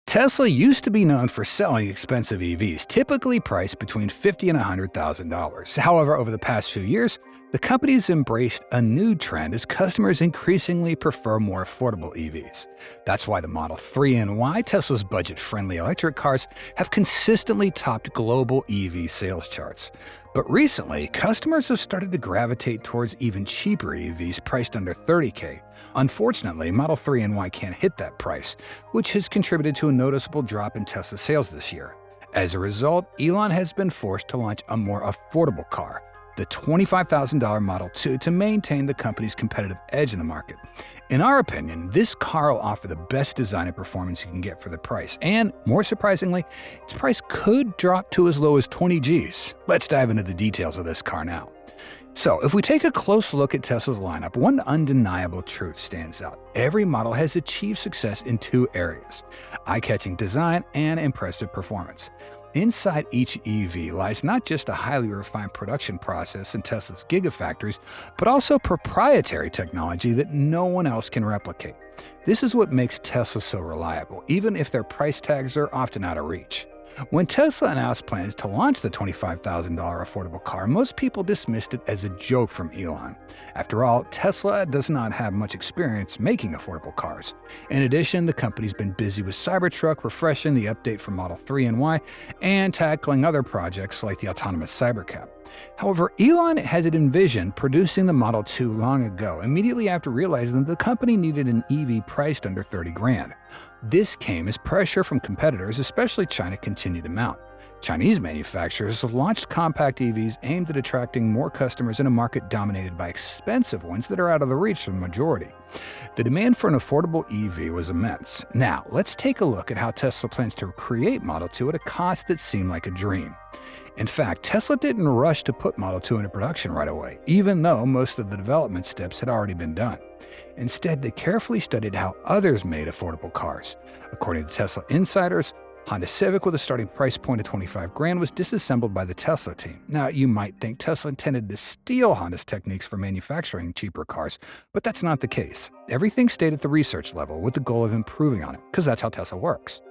Tesla used to be known for selling expensive EVs, typically priced between $50,000 and $100,000. However, over the past few years, the company's embraced a new trend as customers increasingly prefer more affordable EVs. That's why the Model 3 and Y, Tesla's budget-friendly electric cars, have consistently topped global EV sales charts. But recently, customers have started to gravitate towards even cheaper EVs priced under $30K. Unfortunately, Model 3 and Y can't hit that price, which has contributed to a noticeable drop in Tesla sales this year. As a result, Elon has been forced to launch a more affordable car, the $25,000 Model 2, to maintain the company's competitive edge in the market. In our opinion, this car will offer the best design and performance you can get for the price, and more surprisingly, its price could drop to as low as 20 Gs. Let's dive into the details of this car now. So, if we take a close look at Tesla's lineup, one undeniable truth stands out. Every model has achieved success in two areas: eye-catching design and impressive performance. Inside each EV lies not just a highly refined production process in Tesla's gigafactories, but also proprietary technology that no one else can replicate. This is what makes Tesla so reliable, even if their price tags are often out of reach. When Tesla announced plans to launch the $25,000 affordable car, most people dismissed it as a joke from Elon. After all, Tesla does not have much experience making affordable cars. In addition, the company's been busy with Cybertruck, refreshing the update for Model 3 and Y, and tackling other projects like the autonomous Cybercab. However, Elon had envisioned producing the Model 2 long ago, immediately after realizing that the company needed an EV priced under $30,000. This came as pressure from competitors, especially China, continued to mount. Chinese manufacturers have launched compact EVs aimed at attracting more customers in a market dominated by expensive ones that are out of the reach of the majority. The demand for an affordable EV was immense. Now, let's take a look at how Tesla plans to create Model 2 at a cost that seemed like a dream. In fact, Tesla didn't rush to put Model 2 into production right away, even though most of the development steps had already been done. Instead, they carefully studied how others made affordable cars. According to Tesla insiders, Honda Civic with a starting price point of $25,000 was disassembled by the Tesla team. Now, you might think Tesla intended to steal Honda's techniques for manufacturing cheaper cars, but that's not the case. Everything stayed at the research level with the goal of improving on it, because that's how Tesla works.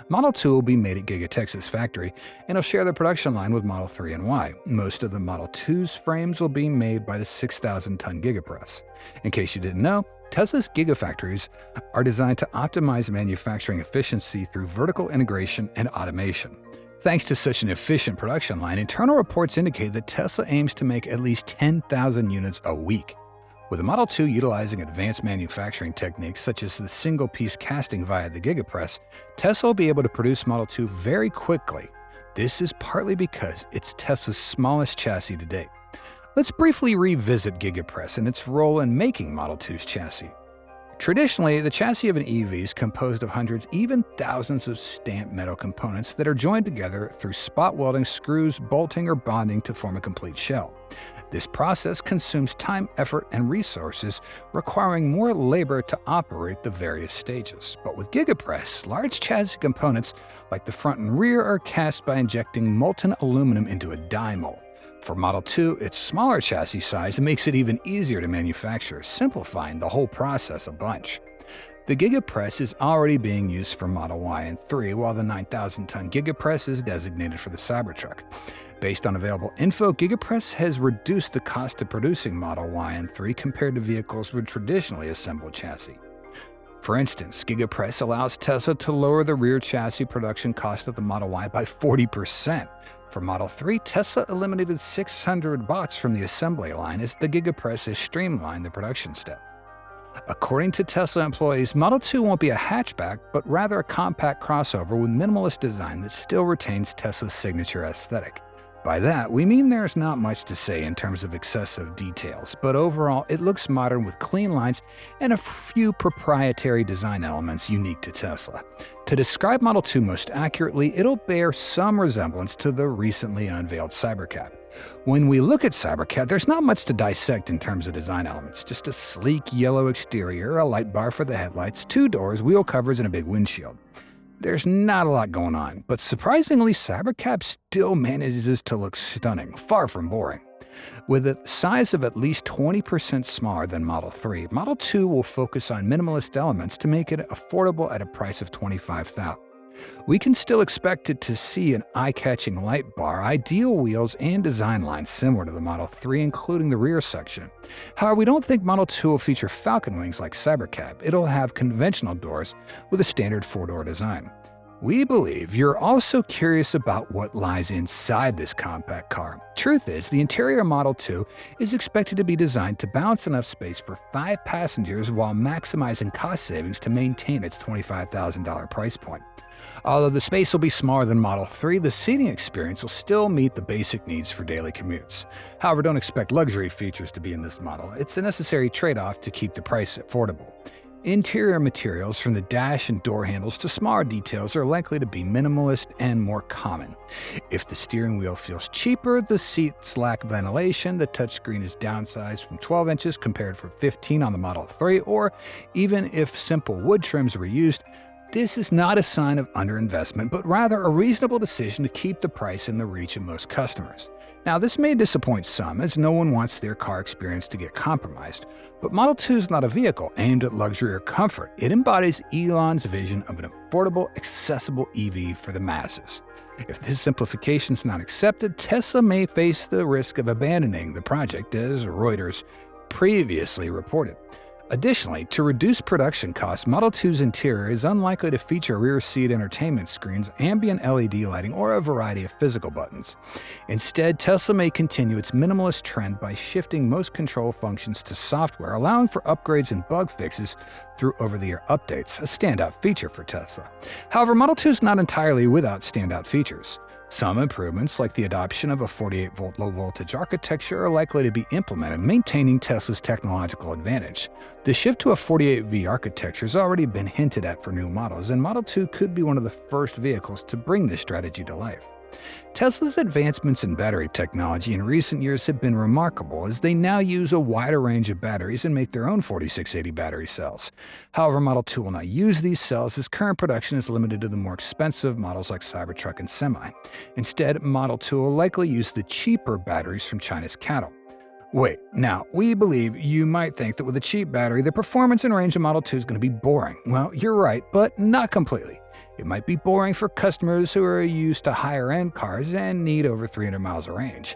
Model 2 will be made at Giga Texas factory, and it'll share the production line with Model 3 and Y. Most of the Model 2's frames will be made by the 6,000-ton Gigapress. In case you didn't know, Tesla's Gigafactories are designed to optimize manufacturing efficiency through vertical integration and automation. Thanks to such an efficient production line, internal reports indicate that Tesla aims to make at least 10,000 units a week. With the Model 2 utilizing advanced manufacturing techniques such as the single-piece casting via the Gigapress, Tesla will be able to produce Model 2 very quickly. This is partly because it's Tesla's smallest chassis to date. Let's briefly revisit Gigapress and its role in making Model 2's chassis. Traditionally, the chassis of an EV is composed of hundreds, even thousands of stamped metal components that are joined together through spot welding, screws, bolting, or bonding to form a complete shell. This process consumes time, effort, and resources, requiring more labor to operate the various stages. But with Gigapress, large chassis components like the front and rear are cast by injecting molten aluminum into a die mold. For Model 2, its smaller chassis size makes it even easier to manufacture, simplifying the whole process a bunch. The Gigapress is already being used for Model Y and 3, while the 9,000-ton Gigapress is designated for the Cybertruck. Based on available info, Gigapress has reduced the cost of producing Model Y and 3 compared to vehicles with traditionally assembled chassis. For instance, Gigapress allows Tesla to lower the rear chassis production cost of the Model Y by 40%. For Model 3, Tesla eliminated 600 bots from the assembly line as the Gigapress has streamlined the production step. According to Tesla employees, Model 2 won't be a hatchback, but rather a compact crossover with minimalist design that still retains Tesla's signature aesthetic. By that, we mean there's not much to say in terms of excessive details, but overall it looks modern with clean lines and a few proprietary design elements unique to Tesla. To describe Model 2 most accurately, it'll bear some resemblance to the recently unveiled Cybercab. When we look at Cybercab, there's not much to dissect in terms of design elements, just a sleek yellow exterior, a light bar for the headlights, 2 doors, wheel covers, and a big windshield. There's not a lot going on, but surprisingly, Cybercab still manages to look stunning, far from boring. With a size of at least 20% smaller than Model 3, Model 2 will focus on minimalist elements to make it affordable at a price of $25,000. We can still expect it to see an eye-catching light bar, ideal wheels, and design lines similar to the Model 3, including the rear section. However, we don't think Model 2 will feature falcon wings like Cybercab. It'll have conventional doors with a standard four-door design. We believe you're also curious about what lies inside this compact car. Truth is, the interior Model 2 is expected to be designed to balance enough space for 5 passengers while maximizing cost savings to maintain its $25,000 price point. Although the space will be smaller than Model 3, the seating experience will still meet the basic needs for daily commutes. However, don't expect luxury features to be in this model. It's a necessary trade-off to keep the price affordable. Interior materials, from the dash and door handles to smaller details, are likely to be minimalist and more common. If the steering wheel feels cheaper, the seats lack ventilation, the touchscreen is downsized from 12 inches compared to 15 on the Model 3, or even if simple wood trims were used, this is not a sign of underinvestment, but rather a reasonable decision to keep the price in the reach of most customers. Now, this may disappoint some, as no one wants their car experience to get compromised, but Model 2 is not a vehicle aimed at luxury or comfort. It embodies Elon's vision of an affordable, accessible EV for the masses. If this simplification is not accepted, Tesla may face the risk of abandoning the project, as Reuters previously reported. Additionally, to reduce production costs, Model 2's interior is unlikely to feature rear seat entertainment screens, ambient LED lighting, or a variety of physical buttons. Instead, Tesla may continue its minimalist trend by shifting most control functions to software, allowing for upgrades and bug fixes through over-the-air updates, a standout feature for Tesla. However, Model 2 is not entirely without standout features. Some improvements, like the adoption of a 48-volt low-voltage architecture, are likely to be implemented, maintaining Tesla's technological advantage. The shift to a 48V architecture has already been hinted at for new models, and Model 2 could be one of the first vehicles to bring this strategy to life. Tesla's advancements in battery technology in recent years have been remarkable, as they now use a wider range of batteries and make their own 4680 battery cells. However, Model 2 will not use these cells, as current production is limited to the more expensive models like Cybertruck and Semi. Instead, Model 2 will likely use the cheaper batteries from China's CATL. Wait, now, we believe you might think that with a cheap battery, the performance and range of Model 2 is going to be boring. Well, you're right, but not completely. It might be boring for customers who are used to higher-end cars and need over 300 miles of range.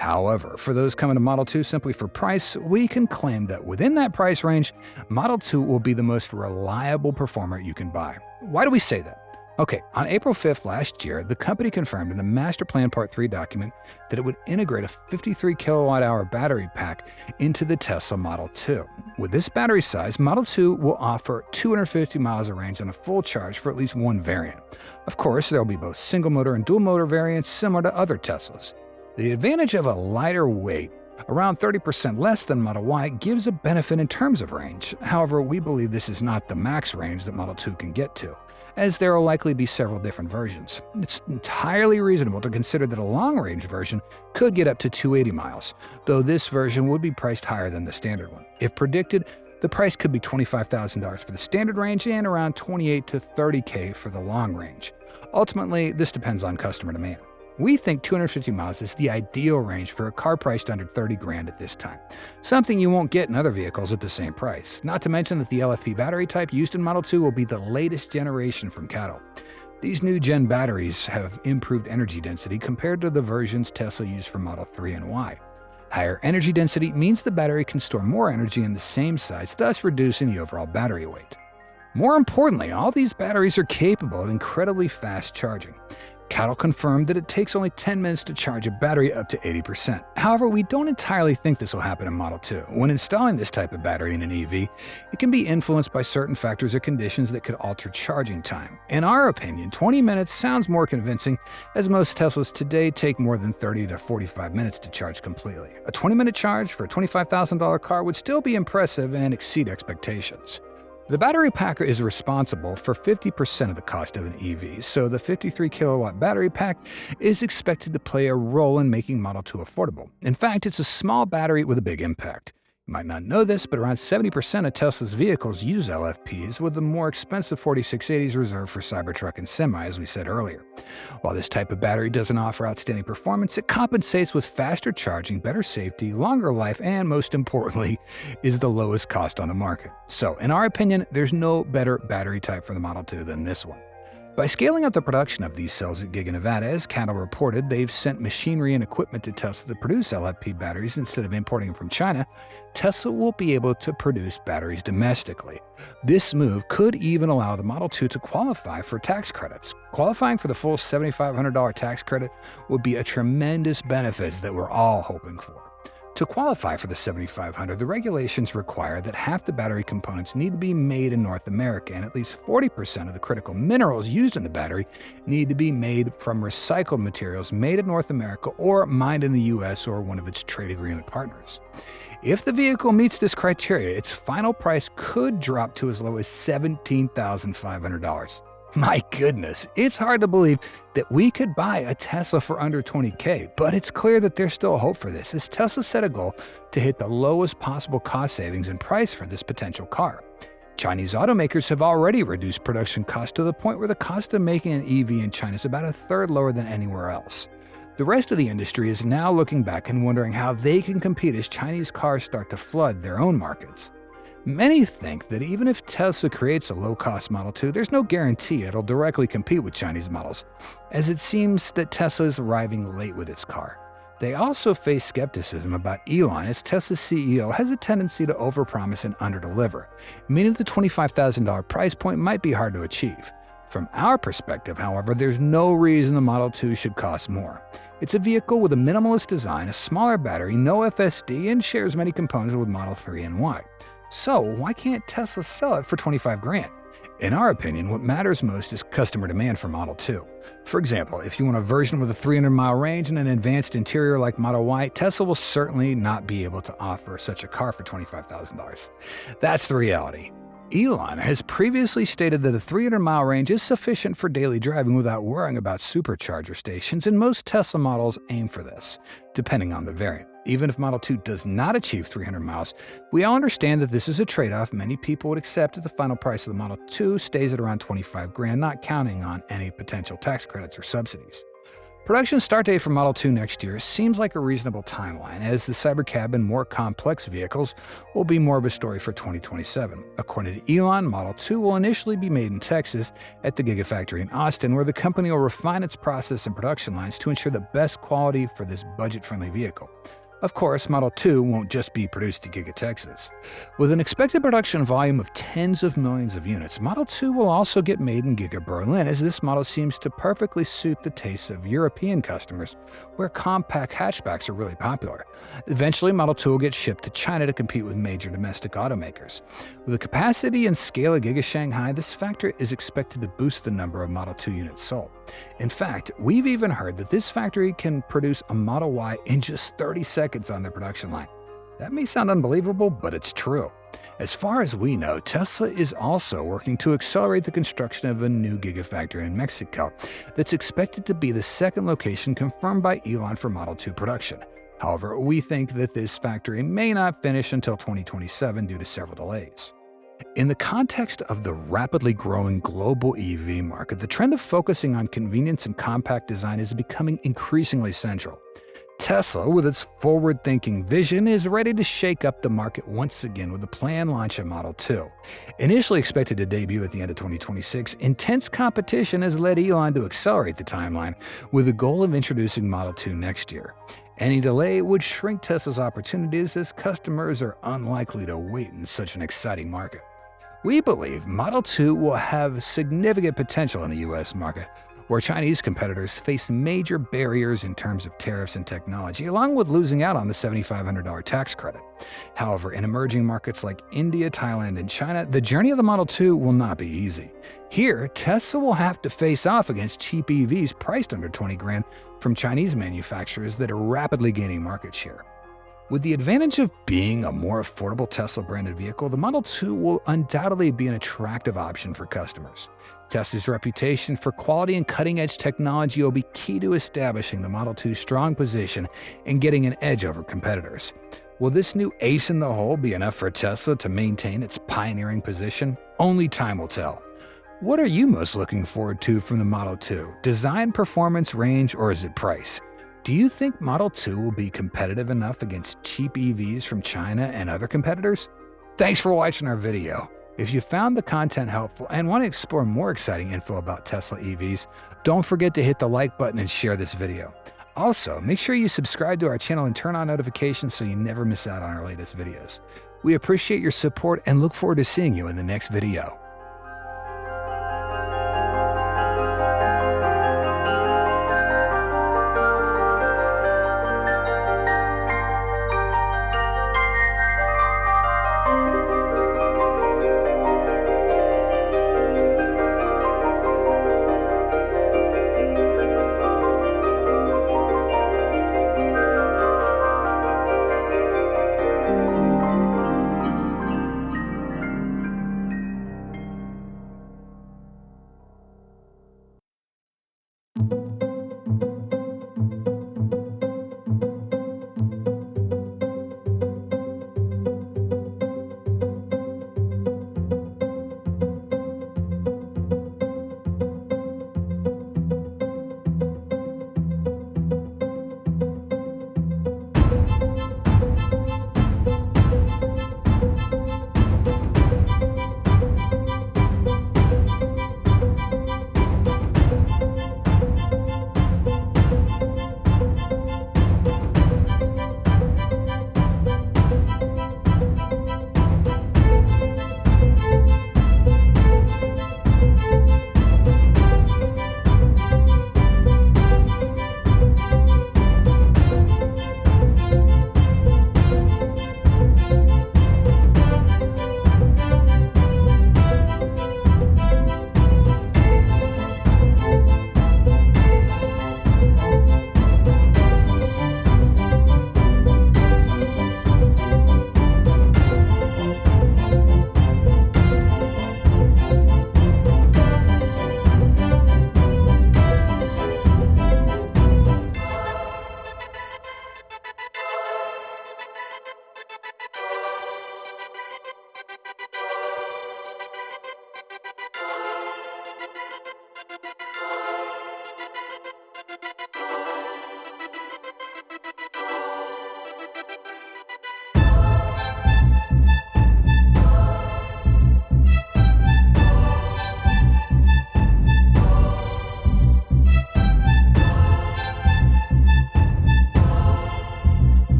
However, for those coming to Model 2 simply for price, we can claim that within that price range, Model 2 will be the most reliable performer you can buy. Why do we say that? Okay, on April 5th last year, the company confirmed in the Master Plan Part 3 document that it would integrate a 53 kilowatt-hour battery pack into the Tesla Model 2. With this battery size, Model 2 will offer 250 miles of range on a full charge for at least one variant. Of course, there will be both single-motor and dual-motor variants similar to other Teslas. The advantage of a lighter weight, around 30% less than Model Y, gives a benefit in terms of range. However, we believe this is not the max range that Model 2 can get to, as there will likely be several different versions. It's entirely reasonable to consider that a long-range version could get up to 280 miles, though this version would be priced higher than the standard one. If predicted, the price could be $25,000 for the standard range and around $28,000 to $30,000 for the long range. Ultimately, this depends on customer demand. We think 250 miles is the ideal range for a car priced under $30,000 at this time, something you won't get in other vehicles at the same price. Not to mention that the LFP battery type used in Model 2 will be the latest generation from CATL. These new-gen batteries have improved energy density compared to the versions Tesla used for Model 3 and Y. Higher energy density means the battery can store more energy in the same size, thus reducing the overall battery weight. More importantly, all these batteries are capable of incredibly fast charging. CATL confirmed that it takes only 10 minutes to charge a battery up to 80%. However, we don't entirely think this will happen in Model 2. When installing this type of battery in an EV, it can be influenced by certain factors or conditions that could alter charging time. In our opinion, 20 minutes sounds more convincing, as most Teslas today take more than 30 to 45 minutes to charge completely. A 20-minute charge for a $25,000 car would still be impressive and exceed expectations. The battery pack is responsible for 50% of the cost of an EV, so the 53 kilowatt battery pack is expected to play a role in making Model 2 affordable. In fact, it's a small battery with a big impact. You might not know this, but around 70% of Tesla's vehicles use LFPs, with the more expensive 4680s reserved for Cybertruck and Semi, as we said earlier. While this type of battery doesn't offer outstanding performance, it compensates with faster charging, better safety, longer life, and most importantly, is the lowest cost on the market. So, in our opinion, there's no better battery type for the Model 2 than this one. By scaling up the production of these cells at Giga Nevada, as Cattle reported, they've sent machinery and equipment to Tesla to produce LFP batteries instead of importing them from China. Tesla will be able to produce batteries domestically. This move could even allow the Model 2 to qualify for tax credits. Qualifying for the full $7,500 tax credit would be a tremendous benefit that we're all hoping for. To qualify for the $7,500, the regulations require that half the battery components need to be made in North America, and at least 40% of the critical minerals used in the battery need to be made from recycled materials made in North America or mined in the U.S. or one of its trade agreement partners. If the vehicle meets this criteria, its final price could drop to as low as $17,500. My goodness, it's hard to believe that we could buy a Tesla for under $20,000, but it's clear that there's still hope for this, as Tesla set a goal to hit the lowest possible cost savings and price for this potential car. Chinese automakers have already reduced production costs to the point where the cost of making an EV in China is about a third lower than anywhere else. The rest of the industry is now looking back and wondering how they can compete as Chinese cars start to flood their own markets. Many think that even if Tesla creates a low-cost Model 2, there's no guarantee it'll directly compete with Chinese models, as it seems that Tesla is arriving late with its car. They also face skepticism about Elon, as Tesla's CEO has a tendency to overpromise and underdeliver, meaning the $25,000 price point might be hard to achieve. From our perspective, however, there's no reason the Model 2 should cost more. It's a vehicle with a minimalist design, a smaller battery, no FSD, and shares many components with Model 3 and Y. So why can't Tesla sell it for $25,000? In our opinion, what matters most is customer demand for Model 2. For example, if you want a version with a 300-mile range and an advanced interior like Model Y, Tesla will certainly not be able to offer such a car for $25,000. That's the reality. Elon has previously stated that a 300-mile range is sufficient for daily driving without worrying about supercharger stations, and most Tesla models aim for this, depending on the variant. Even if Model 2 does not achieve 300 miles, we all understand that this is a trade-off many people would accept if the final price of the Model 2 stays at around $25,000, not counting on any potential tax credits or subsidies. Production start date for Model 2 next year seems like a reasonable timeline, as the Cybercab and more complex vehicles will be more of a story for 2027. According to Elon, Model 2 will initially be made in Texas at the Gigafactory in Austin, where the company will refine its process and production lines to ensure the best quality for this budget-friendly vehicle. Of course, Model 2 won't just be produced at Giga Texas. With an expected production volume of tens of millions of units, Model 2 will also get made in Giga Berlin, as this model seems to perfectly suit the tastes of European customers, where compact hatchbacks are really popular. Eventually, Model 2 will get shipped to China to compete with major domestic automakers. With the capacity and scale of Giga Shanghai, this factory is expected to boost the number of Model 2 units sold. In fact, we've even heard that this factory can produce a Model Y in just 30 seconds on their production line. That may sound unbelievable, but it's true. As far as we know, Tesla is also working to accelerate the construction of a new Gigafactory in Mexico that's expected to be the second location confirmed by Elon for Model 2 production. However, we think that this factory may not finish until 2027 due to several delays. In the context of the rapidly growing global EV market, the trend of focusing on convenience and compact design is becoming increasingly central. Tesla, with its forward-thinking vision, is ready to shake up the market once again with the planned launch of Model 2. Initially expected to debut at the end of 2026, intense competition has led Elon to accelerate the timeline with the goal of introducing Model 2 next year. Any delay would shrink Tesla's opportunities, as customers are unlikely to wait in such an exciting market. We believe Model 2 will have significant potential in the U.S. market, where Chinese competitors face major barriers in terms of tariffs and technology, along with losing out on the $7,500 tax credit. However, in emerging markets like India, Thailand, and China, the journey of the Model 2 will not be easy. Here, Tesla will have to face off against cheap EVs priced under $20,000 from Chinese manufacturers that are rapidly gaining market share. With the advantage of being a more affordable Tesla-branded vehicle, the Model 2 will undoubtedly be an attractive option for customers. Tesla's reputation for quality and cutting-edge technology will be key to establishing the Model 2's strong position and getting an edge over competitors. Will this new ace in the hole be enough for Tesla to maintain its pioneering position? Only time will tell. What are you most looking forward to from the Model 2? Design, performance, range, or is it price? Do you think Model 2 will be competitive enough against cheap EVs from China and other competitors? Thanks for watching our video. If you found the content helpful and want to explore more exciting info about Tesla EVs, don't forget to hit the like button and share this video. Also, make sure you subscribe to our channel and turn on notifications so you never miss out on our latest videos. We appreciate your support and look forward to seeing you in the next video.